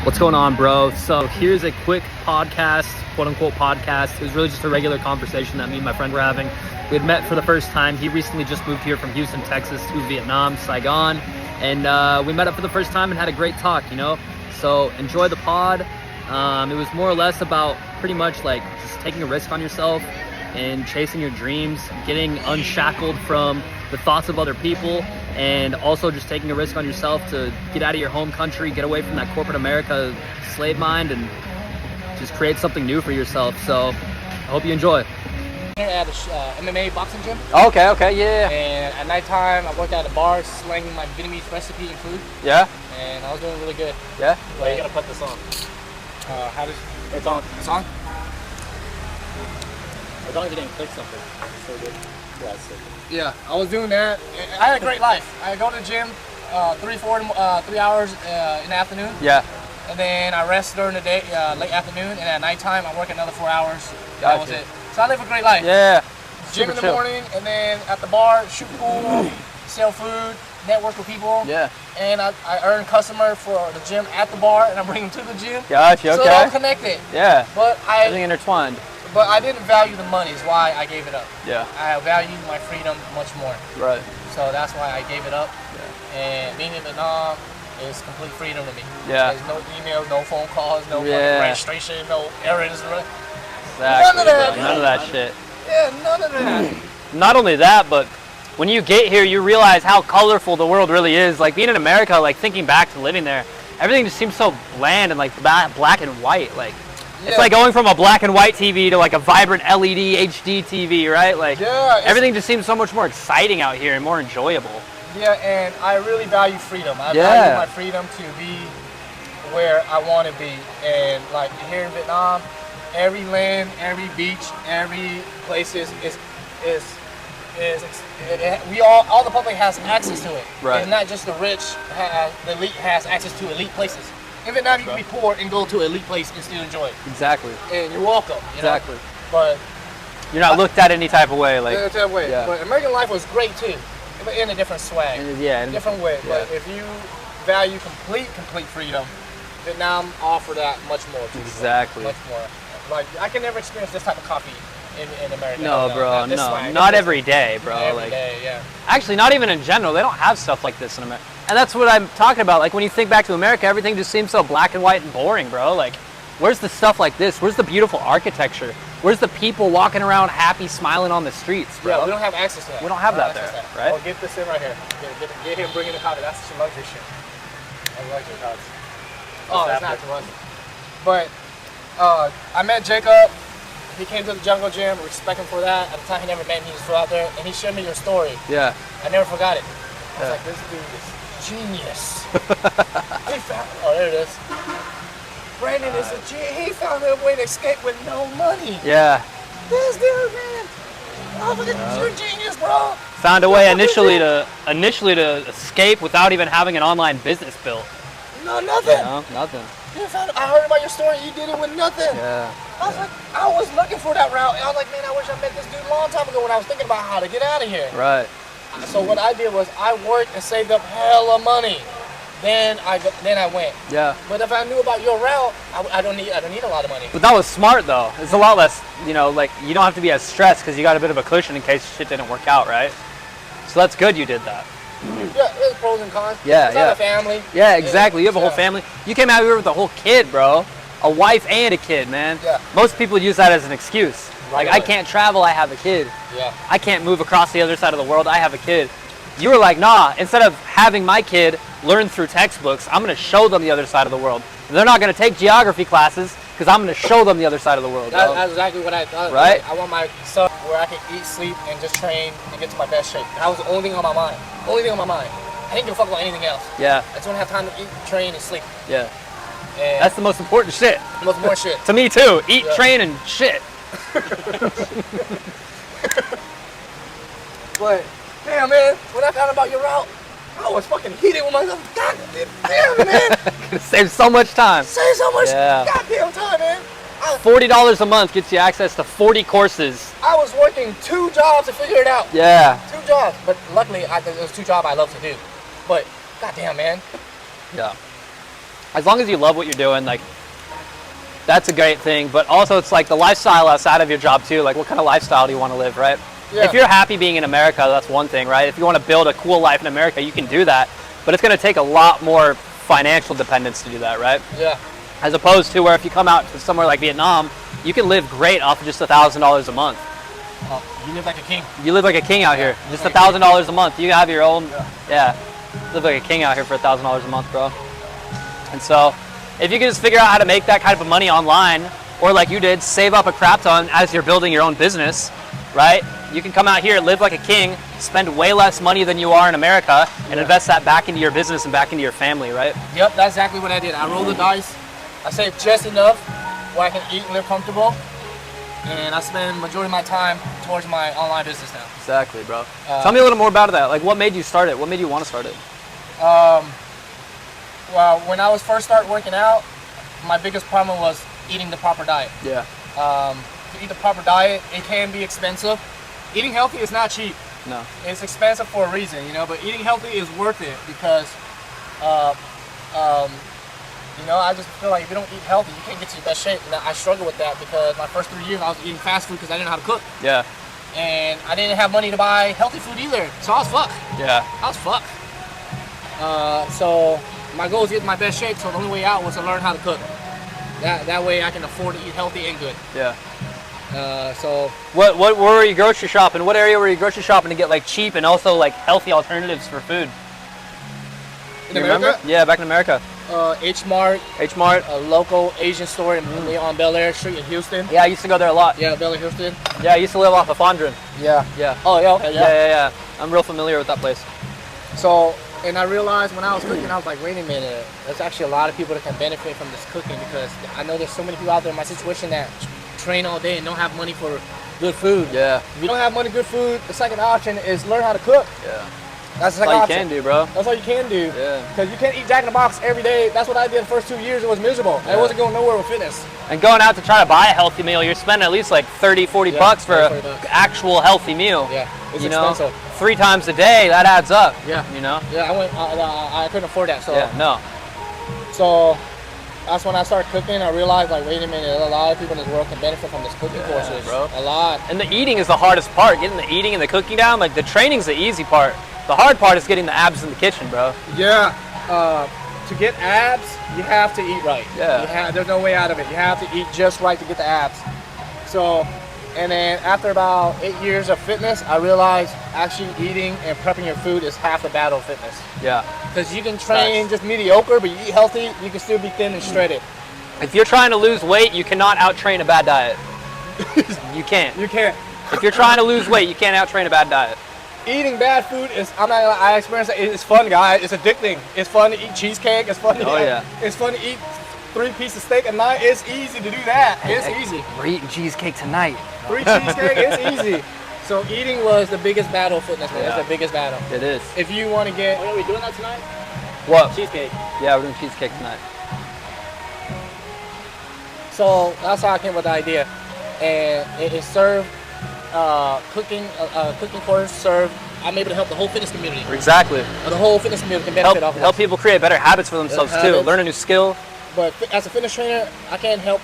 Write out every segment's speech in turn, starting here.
What's going on, bro? So here's a quick podcast, quote-unquote podcast. It was really just a regular conversation that me and my friend were having. We had met for the first time. He recently just moved here from Houston, Texas to Vietnam, Saigon. And we met up for the first time and had a great talk, you know? So enjoy the pod. It was more or less about pretty much like just taking a risk on yourself and chasing your dreams, getting unshackled from the thoughts of other people, and also just taking a risk on yourself to get out of your home country, get away from that corporate America slave mind, and just create something new for yourself. So I hope you enjoy. Here at a MMA boxing gym. Okay, yeah. And at nighttime, I worked at a bar slanging my Vietnamese recipe and food. Yeah? And I was doing really good. Yeah? Well, you gotta put this on. How does... It's on. It's on? As long as you didn't click something. It's so good. Yeah, it's so good. Yeah, I was doing that. I had a great life. I go to the gym 3 hours in the afternoon. Yeah. And then I rest during the day, late afternoon. And at nighttime, I work another 4 hours. That was it. So I live a great life. Yeah. Gym in the morning, and then at the bar, shoot pool, sell food, network with people. Yeah. And I earn customer for the gym at the bar, and I bring them to the gym. Gotcha, okay. So they're all connected. Yeah. But everything intertwined. But I didn't value the money, is why I gave it up. Yeah. I value my freedom much more. Right. So that's why I gave it up. Yeah. And being in Vietnam is complete freedom to me. Yeah. There's no emails, no phone calls, no registration, no errands. Exactly, none of that. None of that shit. Yeah, none of that. Not only that, but when you get here, you realize how colorful the world really is. Like being in America, like thinking back to living there, everything just seems so bland and like black and white. Like it's like going from a black and white TV to like a vibrant LED HD TV, right? Like everything just seems so much more exciting out here and more enjoyable. Yeah, and I really value freedom. I value my freedom to be where I want to be. And like here in Vietnam, every land, every beach, every place all the public has access to it. Right. It's not just the rich, the elite has access to elite places. In Vietnam, you can be poor and go to an elite place and still enjoy it. Exactly. And you're welcome. You know? But you're not looked at any type of way. Like Yeah. But American life was great too, but in a different swag. In a different way. Yeah. But if you value complete freedom, Vietnam offer that much more. Exactly. Much more. Like I can never experience this type of coffee in America. No, bro, no, not every day, bro. Every day, yeah. Actually, not even in general. They don't have stuff like this in America. And that's what I'm talking about. Like when you think back to America, everything just seems so black and white and boring, bro. Like, where's the stuff like this? Where's the beautiful architecture? Where's the people walking around happy, smiling on the streets, bro? Yeah, we don't have access to that. We don't have that there, right? Oh, get this in right here. Get him bringing the coffee. That's some luxury shit. That's luxury coffee. Oh, it's not too much. But I met Jacob. He came to the Jungle Gym. Respect him for that. At the time, he never met me. He just flew out there, and he showed me your story. Yeah. I never forgot it. I was like, this dude is genius. Oh, there it is. Brandon is a genius. He found a way to escape with no money. Yeah. This dude, man. Oh, you're a genius, bro. Found a way initially to escape without even having an online business built. No, nothing. No, nothing. I heard about your story. You did it with nothing. Yeah. I was looking for that route. I was like, man, I wish I met this dude a long time ago when I was thinking about how to get out of here. Right. So what I did was I worked and saved up hella money. Then I went. Yeah. But if I knew about your route, I don't need a lot of money. But that was smart though. It's a lot less, like you don't have to be as stressed because you got a bit of a cushion in case shit didn't work out, right? So that's good you did that. Yeah, there's pros and cons. Yeah, I have a family. Yeah, exactly. You have a whole family. You came out here with a whole kid, bro. A wife and a kid, man. Yeah. Most people use that as an excuse. Like, I can't travel, I have a kid. Yeah. I can't move across the other side of the world, I have a kid. You were like, nah, instead of having my kid learn through textbooks, I'm going to show them the other side of the world. They're not going to take geography classes because I'm going to show them the other side of the world. That's exactly what I thought. Right? I want my son where I can eat, sleep, and just train and get to my best shape. That was the only thing on my mind. Only thing on my mind. I didn't give a fuck about anything else. Yeah. I just want to have time to eat, train, and sleep. Yeah. And that's the most important shit. The most important shit. To me too. Eat, train, and shit. But, damn, man, when I found out about your route, I was fucking heated with myself. God damn, man. Could save so much time. Save so much goddamn time, man. $40 a month gets you access to 40 courses. I was working 2 jobs to figure it out. Yeah. 2 jobs. But luckily, it was 2 jobs I love to do. But, goddamn, man. Yeah. as long as you love what you're doing, like, that's a great thing. But also, it's like the lifestyle outside of your job too. Like, what kind of lifestyle do you want to live, right? Yeah. If you're happy being in America, that's one thing, right? If you want to build a cool life in America, you can do that. But it's going to take a lot more financial dependence to do that, right? Yeah. As opposed to where if you come out to somewhere like Vietnam, you can live great off of just $1,000 a month. Oh, you live like a king. You live like a king out here. Just $1,000 a month. You have your own. Yeah. Live like a king out here for $1,000 a month, bro. And so, if you can just figure out how to make that kind of money online, or like you did, save up a crap ton as you're building your own business, right? You can come out here, live like a king, spend way less money than you are in America, and invest that back into your business and back into your family, right? Yep, that's exactly what I did. I rolled the dice. I saved just enough where I can eat and live comfortable, and I spend majority of my time towards my online business now. Exactly, bro. Tell me a little more about that. Like, what made you start it? What made you want to start it? Well, when I was first start working out, my biggest problem was eating the proper diet. Yeah. To eat the proper diet, it can be expensive. Eating healthy is not cheap. No. It's expensive for a reason, you know, but eating healthy is worth it because, you know, I just feel like if you don't eat healthy, you can't get to your best shape. And I struggle with that because my first 3 years I was eating fast food because I didn't know how to cook. Yeah. And I didn't have money to buy healthy food either. So I was fucked. Yeah. I was fucked. So my goal was to get in my best shape, so the only way out was to learn how to cook. That way I can afford to eat healthy and good. Yeah. So where were you grocery shopping? What area were you grocery shopping to get like cheap and also like healthy alternatives for food? in America? Remember? Yeah, back in America. H Mart. H Mart. A local Asian store on Bel Air Street in Houston. Yeah, I used to go there a lot. Yeah, Bel Air, Houston. Yeah, I used to live off of Fondren. Yeah. Yeah. Oh, yeah, okay, Yeah. I'm real familiar with that place. So, and I realized when I was cooking, I was like, wait a minute, there's actually a lot of people that can benefit from this cooking because I know there's so many people out there in my situation that train all day and don't have money for good food. Yeah. If you don't have money for good food, the second option is learn how to cook. Yeah. That's the That's second all you option. can do, bro. That's all you can do. Yeah. Because you can't eat Jack in the Box every day. That's what I did the first 2 years. It was miserable. Yeah. I wasn't going nowhere with fitness. And going out to try to buy a healthy meal, you're spending at least like 30, 40 bucks for an actual healthy meal. Yeah, it's you expensive. know, 3 times a day, that adds up. Yeah. You know? Yeah, I couldn't afford that. So Yeah, no. So that's when I started cooking. I realized, like, wait a minute, a lot of people in this world can benefit from this cooking courses. bro. A lot. And the eating is the hardest part. Getting the eating and the cooking down, like the training's the easy part. The hard part is getting the abs in the kitchen, bro. Yeah. To get abs, you have to eat right. Yeah. There's no way out of it. You have to eat just right to get the abs. So, and then after about 8 years of fitness, I realized actually eating and prepping your food is half the battle of fitness. Yeah. Because you can train just mediocre, but you eat healthy, you can still be thin and shredded. If you're trying to lose weight, you cannot out-train a bad diet. You can't. You can't. If you're trying to lose weight, you can't out-train a bad diet. Eating bad food is, I experienced it, it's fun, guys. It's addicting. It's fun to eat cheesecake. It's fun to It's fun to eat 3 pieces of steak a night. It's easy to do that. It's easy. We're eating cheesecake tonight. 3 cheesecake, it's easy. So eating was the biggest battle of fitness, man. Yeah. It's the biggest battle. It is. If you want to get... Are we doing that tonight? What? Cheesecake. Yeah, we're doing cheesecake tonight. So that's how I came with the idea. And it served cooking course served. I'm able to help the whole fitness community. Exactly. The whole fitness community can benefit off of Help this. people create better habits for themselves too. Habits. Learn a new skill. But as a fitness trainer, I can't help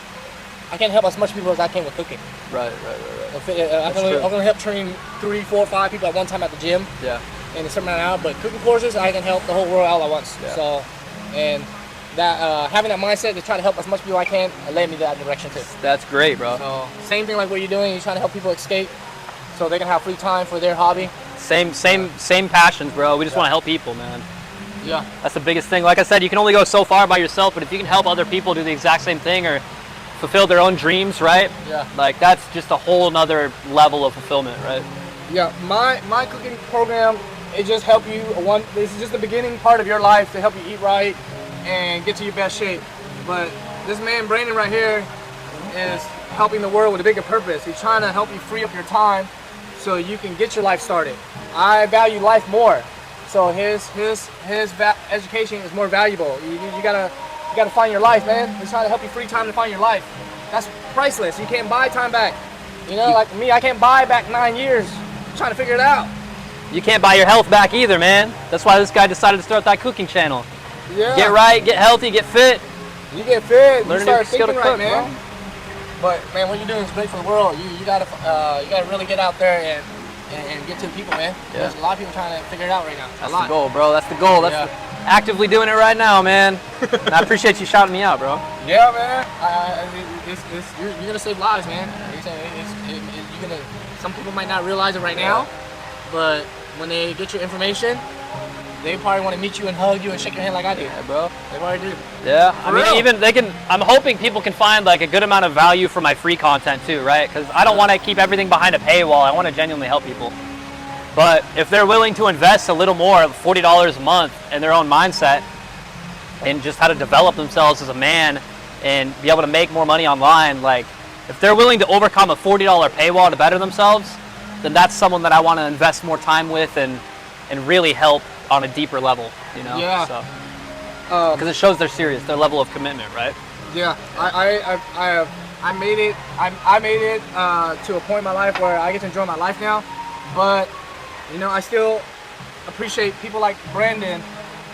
as much people as I can with cooking. Right. I can only help train 3, 4, 5 people at one time at the gym. Yeah. And a certain amount out. But cooking courses, I can help the whole world all at once. Yeah. So, and that having that mindset to try to help as much people I can led me that direction too. That's great, bro. So same thing like what you're doing. You're trying to help people escape, so they can have free time for their hobby. Same passions, bro. We just want to help people, man. Yeah. That's the biggest thing. Like I said, you can only go so far by yourself, but if you can help other people do the exact same thing or fulfill their own dreams, right? Yeah. Like that's just a whole nother level of fulfillment, right? Yeah. My cooking program, it just help you this is just the beginning part of your life to help you eat right and get to your best shape. But this man Brandon right here is helping the world with a bigger purpose. He's trying to help you free up your time so you can get your life started. I value life more, so his education is more valuable. You gotta find your life, man. He's trying to help you free time to find your life. That's priceless. You can't buy time back. You know, like me, I can't buy back 9 years. I'm trying to figure it out. You can't buy your health back either, man. That's why this guy decided to start that cooking channel. Yeah. Get right, get healthy, get fit. You get fit. Learn you a new start skill to thinking cook, right, man. bro. But man, what you're doing is great for the world. You gotta really get out there and get to the people, man. Yeah. There's a lot of people trying to figure it out right now. That's the goal, bro. That's the goal. That's actively doing it right now, man. And I appreciate you shouting me out, bro. Yeah, man. You're gonna save lives, man. You're gonna. Some people might not realize it right now, but when they get your information, they probably want to meet you and hug you and shake your hand like I did. Yeah, bro. They probably do. Yeah, I For mean, real. even they can. I'm hoping people can find like a good amount of value for my free content too, right? Because I don't want to keep everything behind a paywall. I want to genuinely help people. But if they're willing to invest a little more, $40 a month, in their own mindset, and just how to develop themselves as a man and be able to make more money online, like if they're willing to overcome a $40 paywall to better themselves, then that's someone that I want to invest more time with and really help on a deeper level, you know? Yeah. So, because it shows they're serious, their level of commitment, right? Yeah, I made it. I made it to a point in my life where I get to enjoy my life now. But you know, I still appreciate people like Brandon,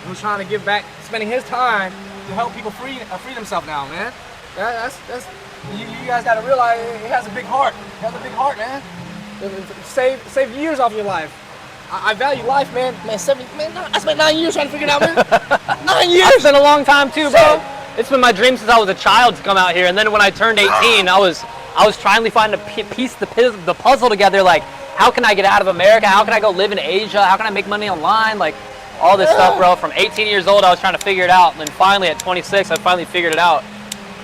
who's trying to give back, spending his time to help people free themselves now, man. That's you guys got to realize it has a big heart. It has a big heart, man. Save years off your life. I value life, man. Man, I spent 9 years trying to figure it out, man. 9 years. It's been a long time too, bro. It's been my dream since I was a child to come out here, and then when I turned 18, I was trying to find a piece the puzzle together. Like, how can I get out of America? How can I go live in Asia? How can I make money online? Like, all this stuff, bro. From 18 years old, I was trying to figure it out, and then finally at 26, I finally figured it out.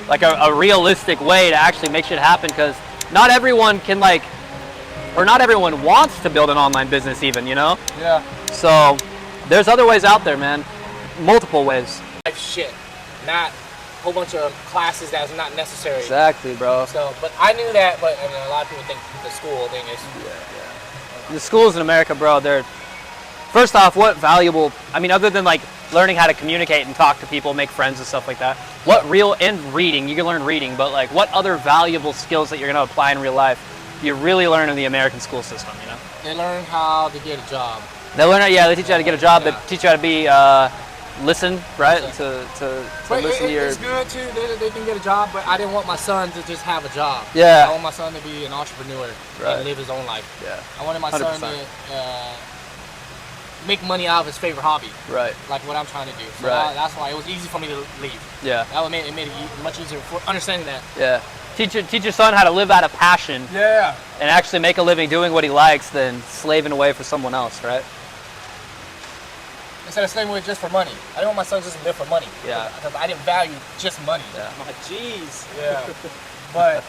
Like a realistic way to actually make shit happen, because not everyone can not everyone wants to build an online business even, you know? Yeah. So there's other ways out there, man. Multiple ways. Life shit, not a whole bunch of classes that's not necessary. Exactly, bro. So, but I knew that, but I mean, a lot of people think the school thing is. The schools in America, bro, they're, first off, what valuable, I mean, other than like learning how to communicate and talk to people, make friends and stuff like that, what real, and reading, you can learn reading, but like what other valuable skills that you're going to apply in real life you really learn in the American school system, you know? They learn how to get a job. They teach you how to get a job. They teach you how to be, listen, right? To But listen to your... it's good too. They can get a job, but I didn't want my son to just have a job. Yeah. I want my son to be an entrepreneur Right. and live his own life. Yeah. I wanted my son 100%. to make money out of his favorite hobby, Right. like what I'm trying to do. So Right. that's why it was easy for me to leave. Yeah. That made it much easier for understanding that. Yeah. Teach your son how to live out of passion Yeah. and actually make a living doing what he likes than slaving away for someone else, right? Instead of staying with just for money. I didn't want my son just to live for money. Yeah. Because I didn't value just money. Yeah. My jeez. Yeah. But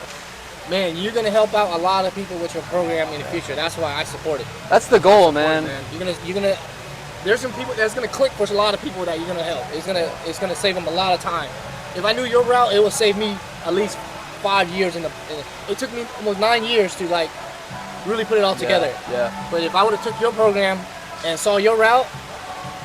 man, you're gonna help out a lot of people with your program in the future. That's why I support it. That's the goal, man. You're gonna. There's some people that's gonna click for a lot of people that you're gonna help. It's gonna save them a lot of time. If I knew your route, it would save me at least 5 years it took me almost 9 years to like really put it all together. Yeah. But if I would have took your program and saw your route,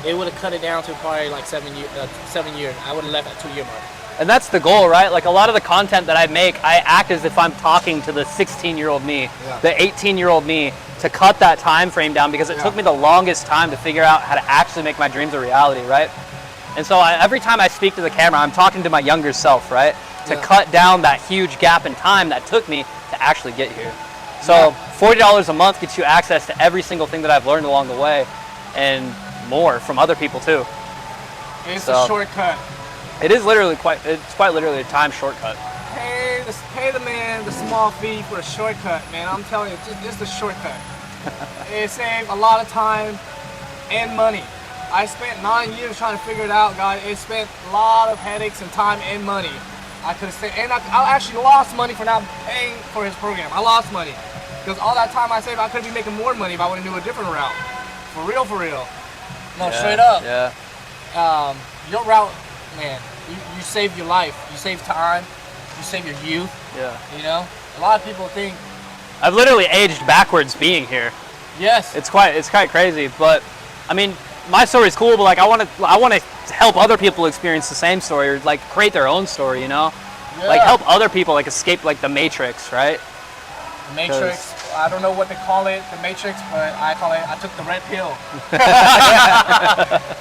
it would have cut it down to probably like 7 years. I would have left at 2 year mark. And that's the goal, right? Like a lot of the content that I make, I act as if I'm talking to the 16-year-old me, the 18-year-old me, to cut that time frame down, because it took me the longest time to figure out how to actually make my dreams a reality, right? And so every time I speak to the camera, I'm talking to my younger self, right? To cut down that huge gap in time that took me to actually get here. So $40 a month gets you access to every single thing that I've learned along the way, and more from other people too. It's a shortcut. It is literally it's quite literally a time shortcut. Pay the man the small fee for a shortcut, man. I'm telling you, it's a shortcut. It saved a lot of time and money. I spent 9 years trying to figure it out, guys. It spent a lot of headaches and time and money. I could have saved, and I actually lost money for not paying for his program. I lost money because all that time I saved, I could be making more money if I would have knew a different route. For real, for real. No, straight up. Yeah. Your route, man. You saved your life. You saved time. You saved your youth. Yeah. You know, a lot of people think. I've literally aged backwards being here. Yes. It's quite crazy, but I mean, my story's cool, but like I want to help other people experience the same story, or like create their own story, you know? Yeah. Like help other people like escape like the Matrix, right? Matrix. I don't know what they call it, the Matrix, but I took the red pill.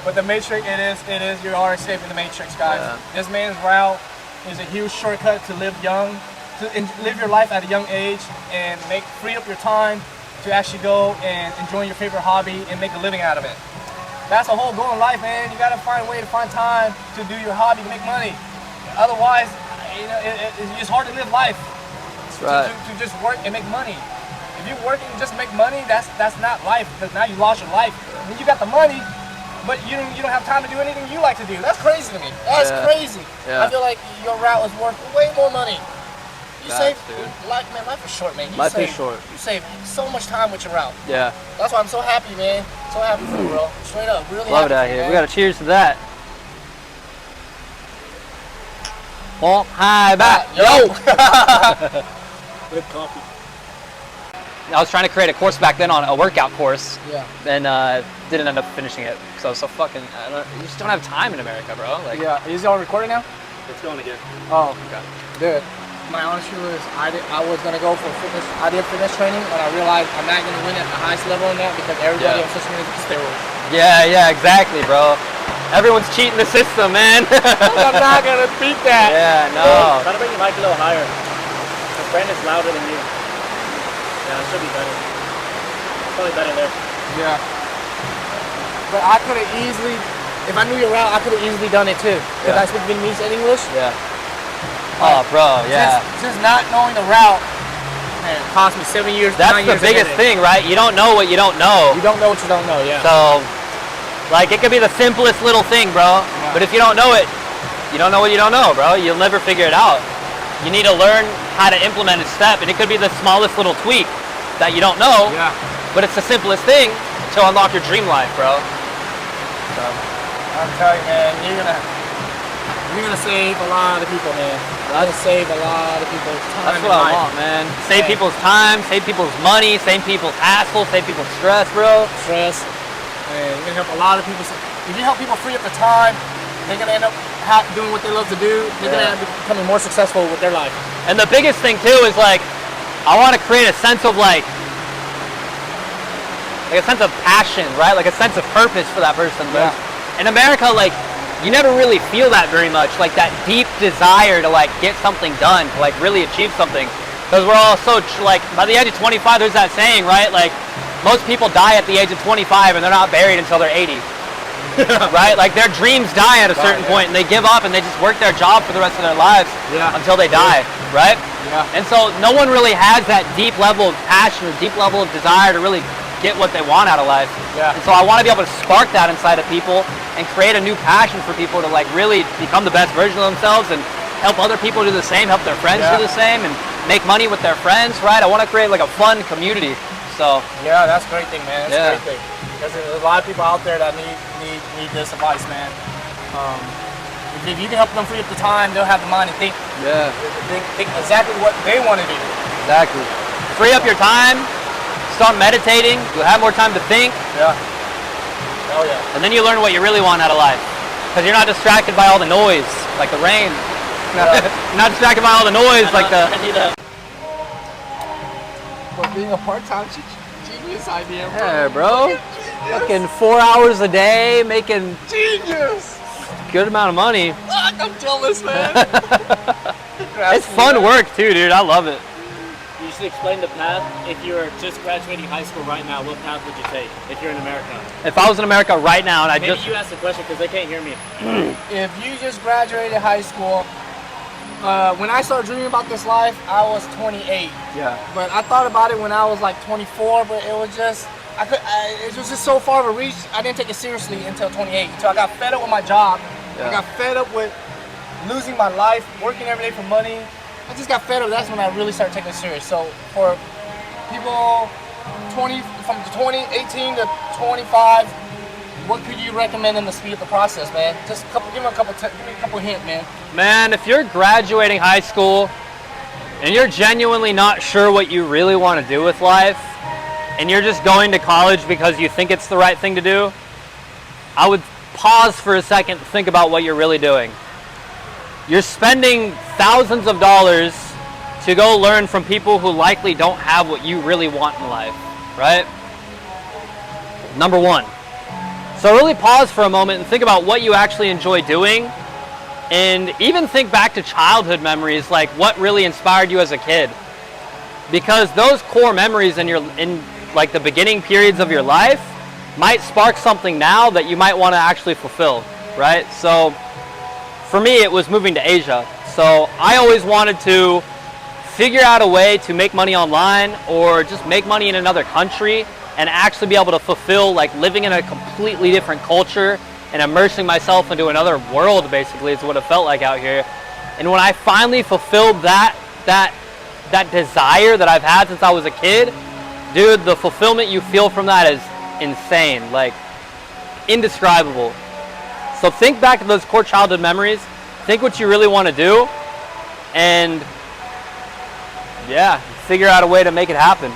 But the Matrix, it is, you are escaping the Matrix, guys. Yeah. This man's route is a huge shortcut to live young, to live your life at a young age and free up your time to actually go and enjoy your favorite hobby and make a living out of it. That's the whole goal in life, man. You gotta find a way to find time to do your hobby, to make money. Otherwise, you know, it's hard to live life. Right. To just work and make money. If you work and just make money, that's not life, because now you lost your life. I mean, you got the money, but you don't have time to do anything you like to do. That's crazy to me. That's crazy. Yeah. I feel like your route is worth way more money. You Facts, save dude. life is short, man. Life is short. You save so much time with your route. Yeah. That's why I'm so happy, man. So happy for you, bro. Straight up, really Love it happy out for you, here. man. We got to cheers to that. Well, hi, back. Yo. Good coffee. I was trying to create a course back then on a workout course, Yeah. and didn't end up finishing it because I was so fucking. You just don't have time in America, bro. Like, Yeah. Is it all recording now? It's going again. Oh, okay. dude. My honest truth is, I was gonna go for fitness. I did fitness training, but I realized I'm not gonna win at the highest level in that because everybody Yeah. on social media is steroids. Yeah, exactly, bro. Everyone's cheating the system, man. I'm not gonna beat that. Yeah, no. Try to bring your mic a little higher. Because Brandon's louder than you. Yeah, it should be better. It's probably better there. Yeah. But I could have easily, if I knew your route, I could have easily done it too. Because Yeah. I speak Vietnamese and English. Yeah. Oh, bro, yeah. Just not knowing the route, man, it cost me 7 years. That's 9 the years biggest of editing. thing, right? You don't know what you don't know. You don't know what you don't know, yeah. So, like, it could be the simplest little thing, bro. Yeah. But if you don't know it, you don't know what you don't know, bro. You'll never figure it out. You need to learn how to implement a step, and it could be the smallest little tweak that you don't know, Yeah. but it's the simplest thing to unlock your dream life, bro. So, I'm telling you, man, you're gonna save a lot of people, man. You're gonna save a lot of people's time. that's and what I life. want, man. Save Hey. people's time, save people's money, save people's hassle, save people's stress, bro. Stress, and you're gonna help a lot of people. If you help people free up the time, they're gonna end up doing what they love to do. They're gonna end up becoming more successful with their life. And the biggest thing too is like, I want to create a sense of like a sense of passion, right? Like a sense of purpose for that person. Yeah. In America, like, you never really feel that very much, like that deep desire to like get something done, to like really achieve something. Because we're all so like, by the age of 25, there's that saying, right? Like, most people die at the age of 25 and they're not buried until they're 80. Right? Like their dreams die at a certain point and they give up and they just work their job for the rest of their lives until they die, right? Yeah. And so no one really has that deep level of passion or deep level of desire to really get what they want out of life. Yeah. And so I want to be able to spark that inside of people and create a new passion for people to like really become the best version of themselves and help other people do the same, help their friends do the same, and make money with their friends, right? I want to create like a fun community. So Yeah, that's a great thing, man. That's Yeah. a great thing. Because there's a lot of people out there that need this advice, man. If you can help them free up the time, they'll have the mind to think exactly what they want to do. exactly. Free up your time, start meditating, you'll have more time to think, Yeah. Oh yeah. and then you learn what you really want out of life. Because you're not distracted by all the noise, like the rain. You're not distracted by all the noise, like the... I need a... For being a part-time genius idea, bro. Yeah, bro. Fucking 4 hours a day, making Genius! good amount of money. Fuck, I'm jealous, man. It's fun work too, dude. I love it. You should explain the path. If you were just graduating high school right now, what path would you take if you're in America? If I was in America right now and I Maybe just... you ask the question because they can't hear me. If you just graduated high school, when I started dreaming about this life, I was 28. Yeah. But I thought about it when I was like 24, but it was just, it was just so far of a reach, I didn't take it seriously until 28. Until I got fed up with my job. Yeah. I got fed up with losing my life, working every day for money. I just got fed up. That's when I really started taking it serious. So for people from 18 to 25, what could you recommend them to speed up the process, man? Just give me a couple hints, man. Man, if you're graduating high school and you're genuinely not sure what you really want to do with life and you're just going to college because you think it's the right thing to do, I would pause for a second and think about what you're really doing. You're spending thousands of dollars to go learn from people who likely don't have what you really want in life, right? Number one. So really pause for a moment and think about what you actually enjoy doing, and even think back to childhood memories, like what really inspired you as a kid. Because those core memories in like the beginning periods of your life might spark something now that you might want to actually fulfill, right? So for me, it was moving to Asia. So I always wanted to figure out a way to make money online or just make money in another country and actually be able to fulfill, like living in a completely different culture and immersing myself into another world, basically, is what it felt like out here. And when I finally fulfilled that desire that I've had since I was a kid, dude, the fulfillment you feel from that is insane, like indescribable. So think back to those core childhood memories, think what you really want to do, and yeah, figure out a way to make it happen.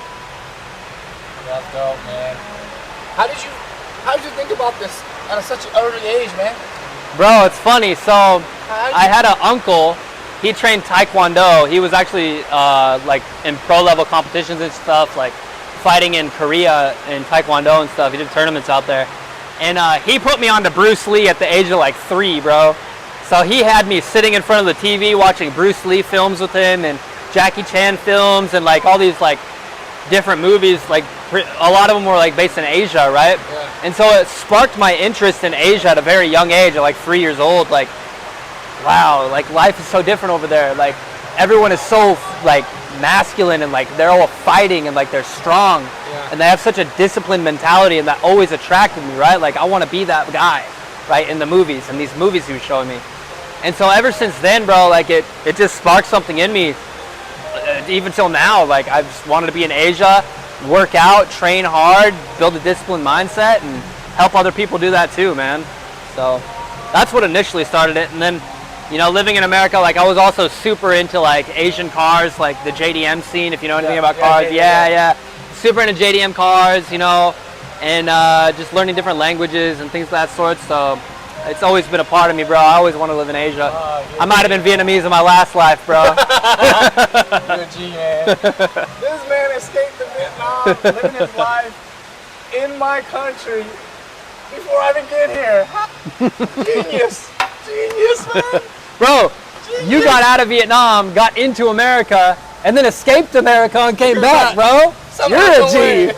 That's dope, man. How did you think about this at such an early age, man? Bro, it's funny. So I had an uncle. He trained Taekwondo. He was actually like in pro level competitions and stuff, like fighting in Korea in Taekwondo and stuff. He did tournaments out there. And he put me onto Bruce Lee at the age of like 3, bro. So he had me sitting in front of the TV watching Bruce Lee films with him and Jackie Chan films and like all these like different movies. Like a lot of them were like based in Asia, right? Yeah. And so it sparked my interest in Asia at a very young age, at like 3 years old. Like, wow, like life is so different over there. Like everyone is so like masculine and like they're all fighting and like they're strong. Yeah. And they have such a disciplined mentality, and that always attracted me, right? Like I want to be that guy, right, in the movies and these movies he was showing me. And so ever since then, bro, like it just sparked something in me. Even till now, like I've just wanted to be in Asia, work out, train hard, build a disciplined mindset, and help other people do that too, man. So that's what initially started it. And then, you know, living in America, like I was also super into like Asian cars, like the JDM scene, if you know anything about cars. Yeah. Super into JDM cars, you know, and just learning different languages and things of that sort. So it's always been a part of me, bro. I always want to live in Asia. I might have been Vietnamese in my last life, bro. You're a G, man. This man escaped to Vietnam, living his life in my country before I even get here. Genius, man. Bro, you got out of Vietnam, got into America, and then escaped America and came back, bro. You're a G.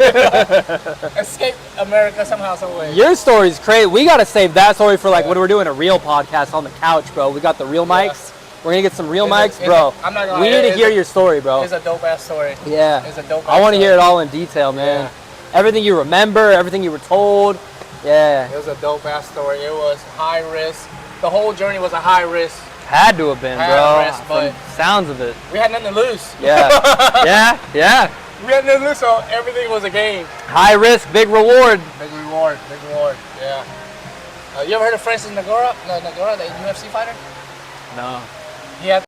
Escape America somehow, some way. Your story's crazy. We gotta save that story for like when we're doing a real podcast on the couch, bro. We got the real mics. We're gonna get some real mics, bro. I'm not gonna we need to hear your story, bro. It's a dope ass story. Yeah. It's a dope ass I want to story. hear it all in detail, man. Yeah. Everything you remember, everything you were told. Yeah. It was a dope ass story. It was high risk. The whole journey was a high risk. Had to have been, bro. Risk, but from sounds of it. we had nothing to lose. Yeah. Yeah. We had nothing to lose, so everything was a game. High risk, big reward. Big reward. Yeah. You ever heard of Francis Ngannou, the UFC fighter? No. He had